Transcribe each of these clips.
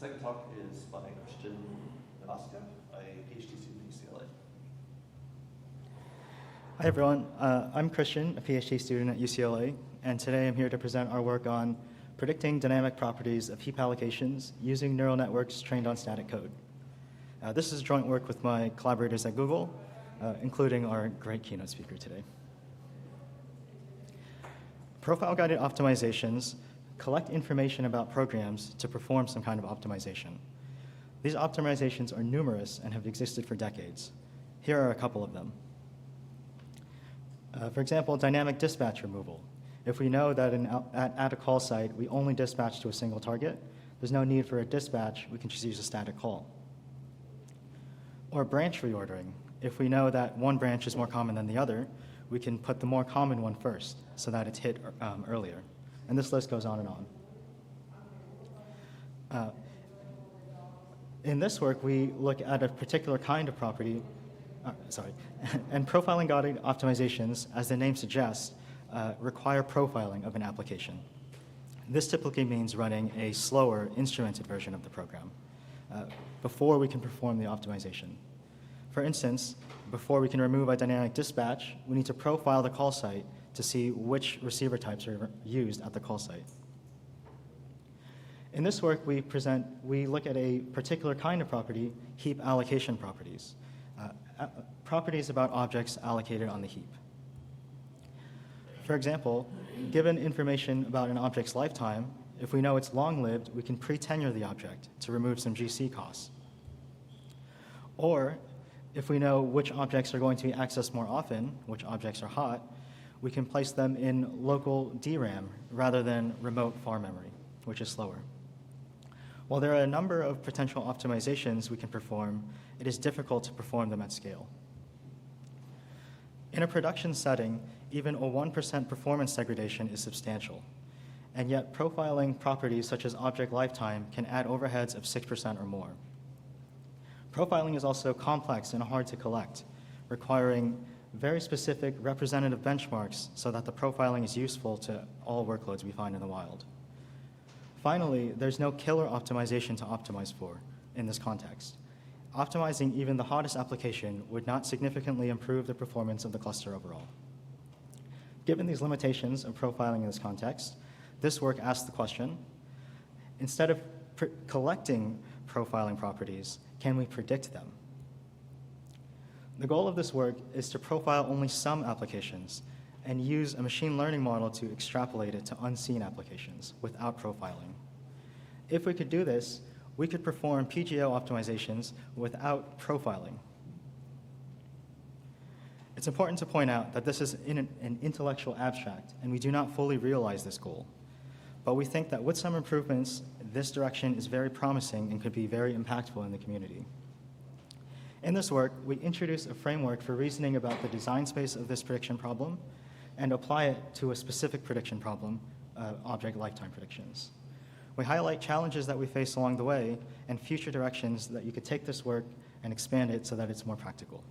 second talk is by Christian Navasca, a PhD student at UCLA. Hi everyone, I'm Christian, a PhD student at UCLA, and today I'm here to present our work on predicting dynamic properties of heap allocations using neural networks trained on static code. This is joint work with my collaborators at Google, including our great keynote speaker today. Profile-guided optimizations collect information about programs to perform some kind of optimization. These optimizations are numerous and have existed for decades. Here are a couple of them. For example, dynamic dispatch removal. If we know that at a call site we only dispatch to a single target, there's no need for a dispatch, we can just use a static call. Or branch reordering. If we know that one branch is more common than the other, we can put the more common one first so that it's hit earlier. And this list goes on and on. In this work, we look at a particular kind of property, and profiling-guided optimizations, as the name suggests, require profiling of an application. This typically means running a slower, instrumented version of the program before we can perform the optimization. For instance, before we can remove a dynamic dispatch, we need to profile the call site to see which receiver types are used at the call site. In this work, we look at a particular kind of property, heap allocation properties, properties about objects allocated on the heap. For example, given information about an object's lifetime, if we know it's long-lived, we can pre-tenure the object to remove some GC costs. Or, if we know which objects are going to be accessed more often, which objects are hot, we can place them in local DRAM rather than remote far memory, which is slower. While there are a number of potential optimizations we can perform, it is difficult to perform them at scale. In a production setting, even a 1% performance degradation is substantial, and yet profiling properties such as object lifetime can add overheads of 6% or more. Profiling is also complex and hard to collect, requiring very specific representative benchmarks so that the profiling is useful to all workloads we find in the wild. Finally, there's no killer optimization to optimize for in this context. Optimizing even the hottest application would not significantly improve the performance of the cluster overall. Given these limitations of profiling in this context, this work asks the question, instead of collecting profiling properties, can we predict them? The goal of this work is to profile only some applications and use a machine learning model to extrapolate it to unseen applications without profiling. If we could do this, we could perform PGO optimizations without profiling. It's important to point out that this is an intellectual abstract, and we do not fully realize this goal. But we think that with some improvements, this direction is very promising and could be very impactful in the community. In this work, we introduce a framework for reasoning about the design space of this prediction problem and apply it to a specific prediction problem, object lifetime predictions. We highlight challenges that we face along the way and future directions that you could take this work and expand it so that it's more practical.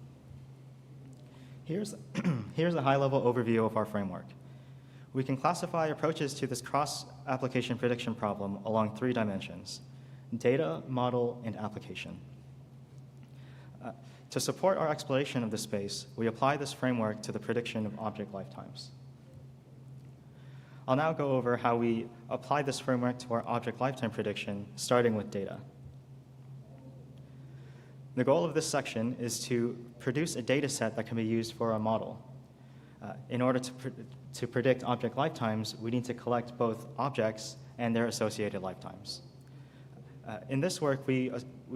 Here's a high-level overview of our framework. We can classify approaches to this cross-application prediction problem along 3 dimensions: data, model, and application. To support our exploration of this space, we apply this framework to the prediction of object lifetimes. I'll now go over how we apply this framework to our object lifetime prediction, starting with data. The goal of this section is to produce a data set that can be used for our model. In order to predict object lifetimes, we need to collect both objects and their associated lifetimes. In this work, we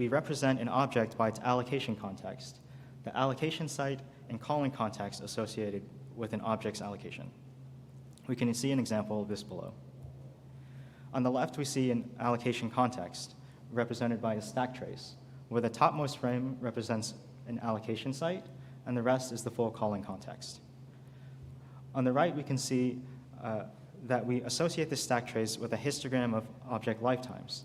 represent an object by its allocation context, the allocation site and calling context associated with an object's allocation. We can see an example of this below. On the left, we see an allocation context represented by a stack trace, where the topmost frame represents an allocation site, and the rest is the full calling context. On the right, we can see that we associate this stack trace with a histogram of object lifetimes.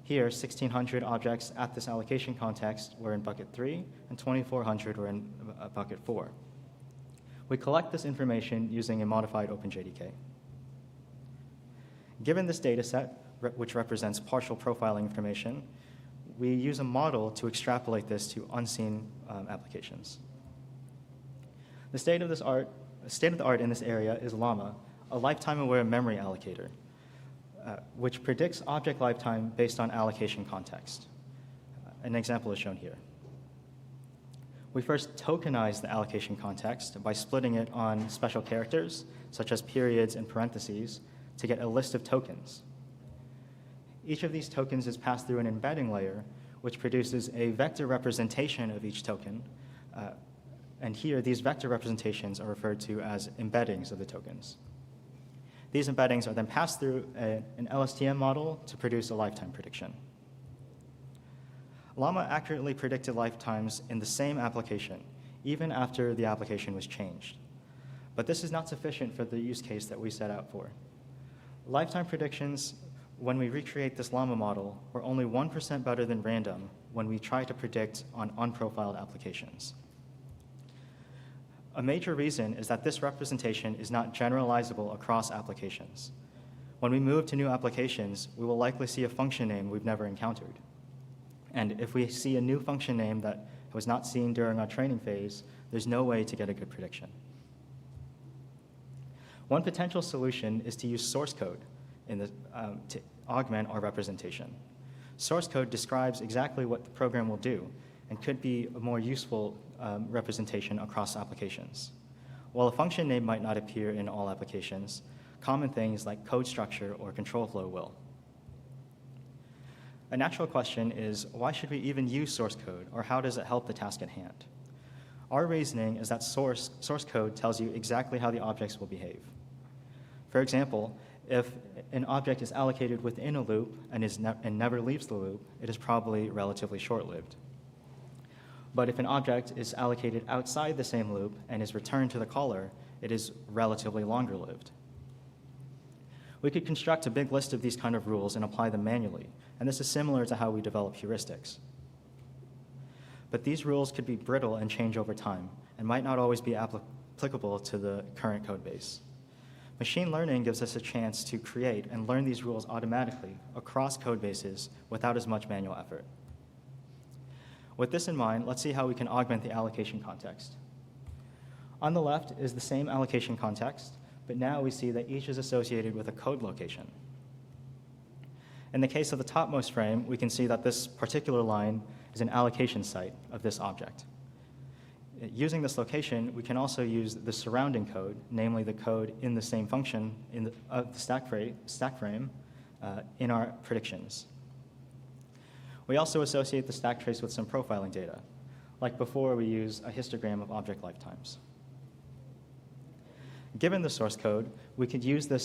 Here, 1,600 objects at this allocation context were in bucket 3, and 2,400 were in bucket 4. We collect this information using a modified OpenJDK. Given this data set, which represents partial profiling information, we use a model to extrapolate this to unseen applications. The state of the art in this area is Llama, a lifetime-aware memory allocator, which predicts object lifetime based on allocation context. An example is shown here. We first tokenize the allocation context by splitting it on special characters, such as periods and parentheses, to get a list of tokens. Each of these tokens is passed through an embedding layer, which produces a vector representation of each token. And here, these vector representations are referred to as embeddings of the tokens. These embeddings are then passed through an LSTM model to produce a lifetime prediction. Llama accurately predicted lifetimes in the same application, even after the application was changed. But this is not sufficient for the use case that we set out for. Lifetime predictions, when we recreate this Llama model, were only 1% better than random when we try to predict on unprofiled applications. A major reason is that this representation is not generalizable across applications. When we move to new applications, we will likely see a function name we've never encountered. And if we see a new function name that was not seen during our training phase, there's no way to get a good prediction. One potential solution is to use source code to augment our representation. Source code describes exactly what the program will do and could be a more useful representation across applications. While a function name might not appear in all applications, common things like code structure or control flow will. A natural question is, why should we even use source code, or how does it help the task at hand? Our reasoning is that source code tells you exactly how the objects will behave. For example, if an object is allocated within a loop and never leaves the loop, it is probably relatively short-lived. But if an object is allocated outside the same loop and is returned to the caller, it is relatively longer-lived. We could construct a big list of these kind of rules and apply them manually, and this is similar to how we develop heuristics. But these rules could be brittle and change over time, and might not always be applicable to the current code base. Machine learning gives us a chance to create and learn these rules automatically across code bases without as much manual effort. With this in mind, let's see how we can augment the allocation context. On the left is the same allocation context, but now we see that each is associated with a code location. In the case of the topmost frame, we can see that this particular line is an allocation site of this object. Using this location, we can also use the surrounding code, namely the code in the same function of the stack frame in our predictions. We also associate the stack trace with some profiling data. Like before, we use a histogram of object lifetimes. Given the source code, we could use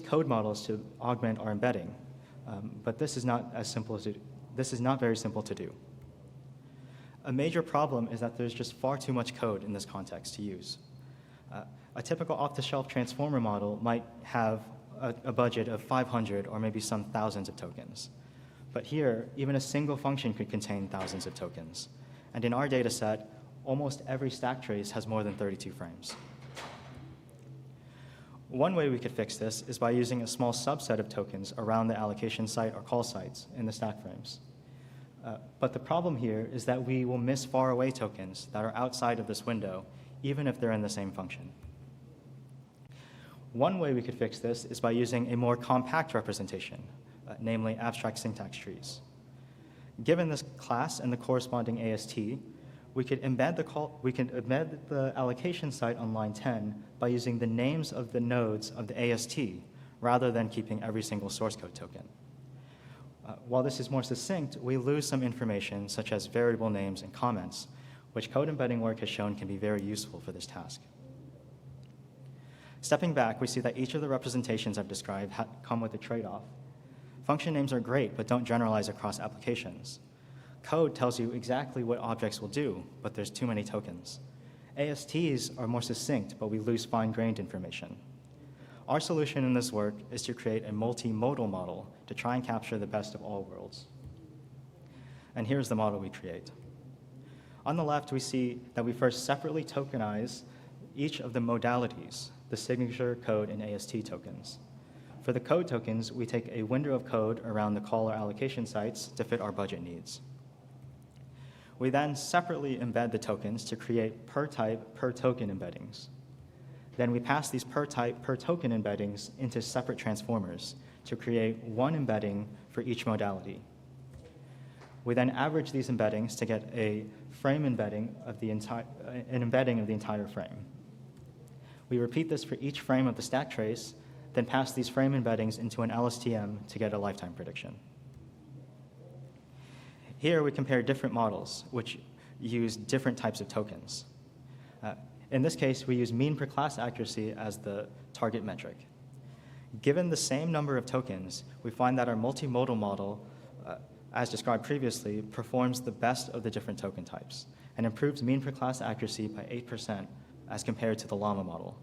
code models to augment our embedding, but this is not very simple to do. A major problem is that there's just far too much code in this context to use. A typical off-the-shelf transformer model might have a budget of 500 or maybe some thousands of tokens. But here, even a single function could contain thousands of tokens. And in our data set, almost every stack trace has more than 32 frames. One way we could fix this is by using a small subset of tokens around the allocation site or call sites in the stack frames. But the problem here is that we will miss far away tokens that are outside of this window, even if they're in the same function. One way we could fix this is by using a more compact representation, namely abstract syntax trees. Given this class and the corresponding AST, we could embed the allocation site on line 10 by using the names of the nodes of the AST rather than keeping every single source code token. While this is more succinct, we lose some information such as variable names and comments, which code embedding work has shown can be very useful for this task. Stepping back, we see that each of the representations I've described come with a trade-off. Function names are great, but don't generalize across applications. Code tells you exactly what objects will do, but there's too many tokens. ASTs are more succinct, but we lose fine-grained information. Our solution in this work is to create a multimodal model to try and capture the best of all worlds. And here's the model we create. On the left, we see that we first separately tokenize each of the modalities, the signature, code, and AST tokens. For the code tokens, we take a window of code around the caller allocation sites to fit our budget needs. We then separately embed the tokens to create per type, per token embeddings. Then we pass these per type, per token embeddings into separate transformers to create one embedding for each modality. We then average these embeddings to get a frame embedding of an embedding of the entire frame. We repeat this for each frame of the stack trace, then pass these frame embeddings into an LSTM to get a lifetime prediction. Here we compare different models, which use different types of tokens. In this case, we use mean per class accuracy as the target metric. Given the same number of tokens, we find that our multimodal model, as described previously, performs the best of the different token types and improves mean per class accuracy by 8% as compared to the llama model.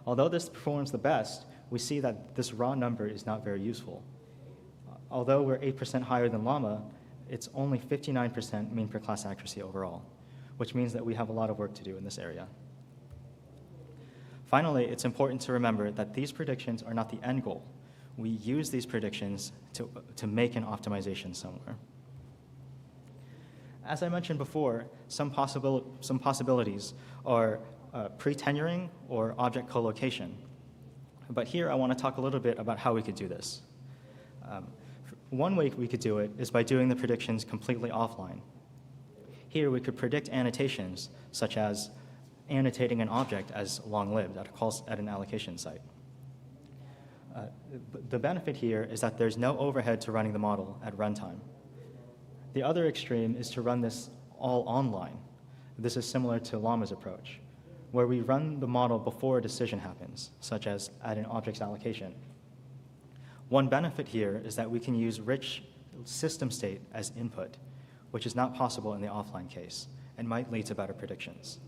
Although this performs the best, we see that this raw number is not very useful. Although we're 8% higher than llama, it's only 59% mean per class accuracy overall, which means that we have a lot of work to do in this area. Finally, it's important to remember that these predictions are not the end goal. We use these predictions to make an optimization somewhere. As I mentioned before, some possibilities are pre-tenuring or object co-location. But here I want to talk a little bit about how we could do this. One way we could do it is by doing the predictions completely offline. Here we could predict annotations, such as annotating an object as long-lived at an allocation site. The benefit here is that there's no overhead to running the model at runtime. The other extreme is to run this all online. This is similar to Llama's approach, where we run the model before a decision happens, such as at an object's allocation. One benefit here is that we can use rich system state as input, which is not possible in the offline case and might lead to better predictions.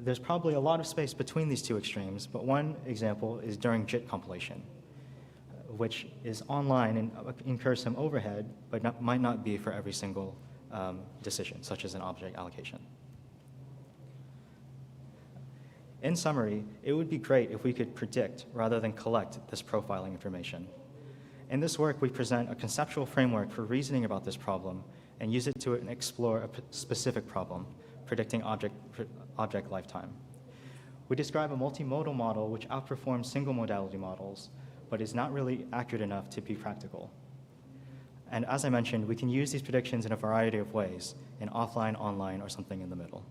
There's probably a lot of space between these two extremes, but one example is during JIT compilation, which is online and incurs some overhead, but might not be for every single decision, such as an object allocation. In summary, it would be great if we could predict rather than collect this profiling information. In this work, we present a conceptual framework for reasoning about this problem and use it to explore a specific problem, predicting object lifetime. We describe a multimodal model which outperforms single modality models, but is not really accurate enough to be practical. And as I mentioned, we can use these predictions in a variety of ways, in offline, online, or something in the middle.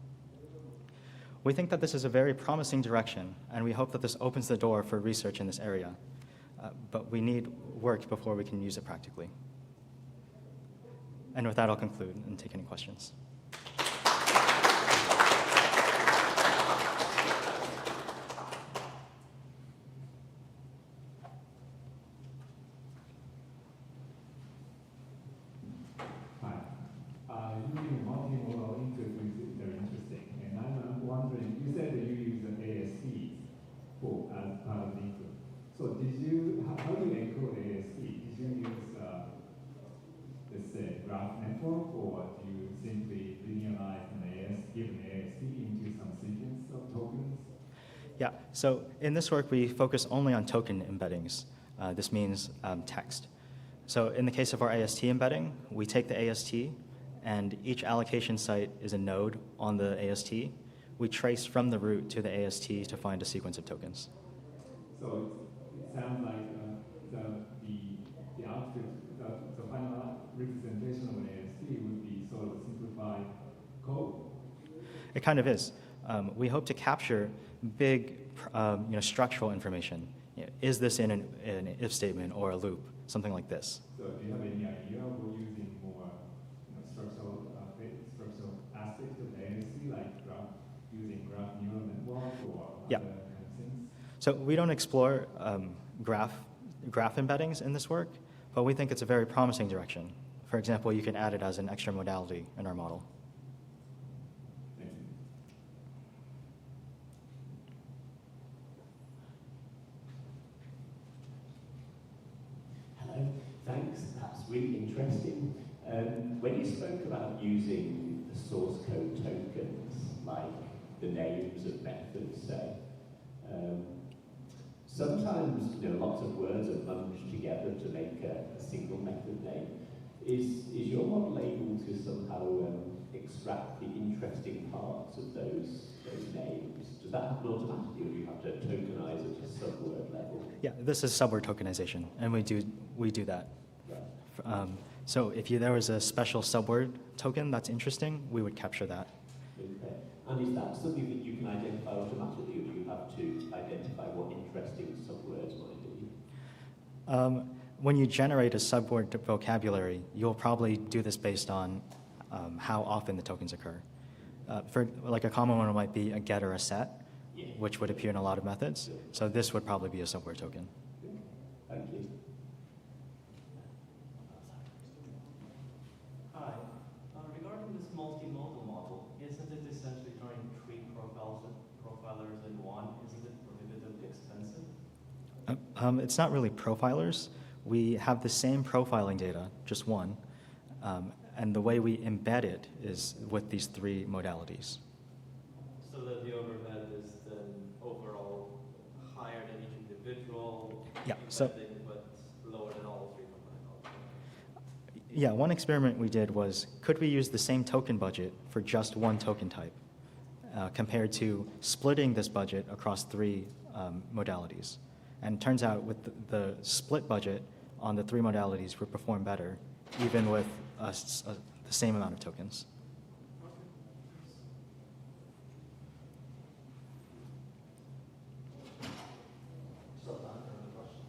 We think that this is a very promising direction, and we hope that this opens the door for research in this area. But we need work before we can use it practically. And with that, I'll conclude and take any questions. Using multimodal input is very interesting. And I'm wondering, you said that you use the ASCs as part of the input. So how do you encode ASC? Did you use, let's say, graph network, or do you simply linearize give an ASC into some sequence of tokens? Yeah, so in this work, we focus only on token embeddings. This means text. So in the case of our AST embedding, we take the AST, and each allocation site is a node on the AST. We trace from the root to the AST to find a sequence of tokens. So it sounds like the output, the final representation of an AST would be sort of simplified code. It kind of is. We hope to capture big structural information. Is this in an if statement or a loop? Something like this. So do you have any idea of using more structural aspects of the ASC, like using graph neural network or other kind of things? So we don't explore graph embeddings in this work, but we think it's a very promising direction. For example, you can add it as an extra modality in our model. Thank you. Hello, thanks. That's really interesting. When you spoke about using the source code tokens, like the names of methods, say, Sometimes, lots of words are munged together to make a single method name. Is your model able to somehow extract the interesting parts of those names? Does that happen automatically, or do you have to tokenize at a subword level? Yeah, this is subword tokenization, and we do that. Right. So if there was a special subword token that's interesting, we would capture that. Okay. And is that something that you can identify automatically, or do you have to identify what interesting subwords might be? When you generate a subword vocabulary, you'll probably do this based on how often the tokens occur. For like a common one might be a get or a set, Yeah. which would appear in a lot of methods. So this would probably be a subword token. Thank you. Hi. Regarding this multimodal model, isn't it essentially throwing 3 profilers in one? Isn't it prohibitively expensive? It's not really profilers. We have the same profiling data, just one, and the way we embed it is with these 3 modalities. So that the overhead is then overall higher than each individual, Yeah, so- but lower than all 3 combined. Yeah, one experiment we did was, could we use the same token budget for just one token type, compared to splitting this budget across 3 modalities? And it turns out with the split budget on the 3 modalities, we perform better, even with the same amount of tokens. Still done for the question.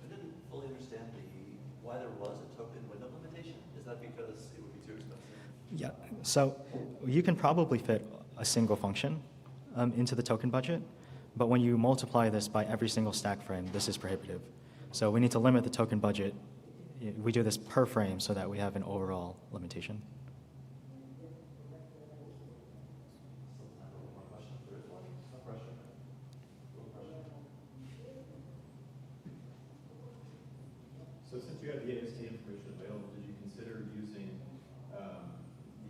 I didn't fully understand why there was a token window limitation. Is that because it would be too expensive? Yeah, so you can probably fit a single function into the token budget, but when you multiply this by every single stack frame, this is prohibitive. So we need to limit the token budget. We do this per frame so that we have an overall limitation. So since you have the AST information available, did you consider using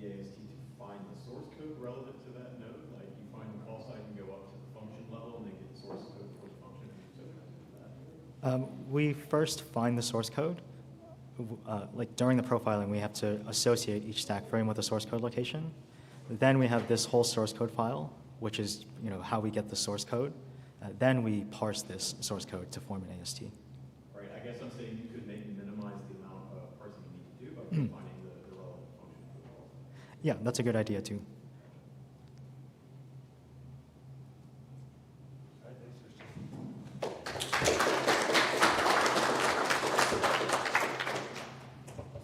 the AST to find the source code relevant to that node? Like you find the call site and go up to the function level and then get the source code for the function and you that? We first find the source code. Like during the profiling, we have to associate each stack frame with a source code location. Then we have this whole source code file, which is how we get the source code. Then we parse this source code to form an AST. Right, I guess I'm saying you could maybe minimize the amount of parsing you need to do by finding the relevant function for the call. Yeah, that's a good idea too.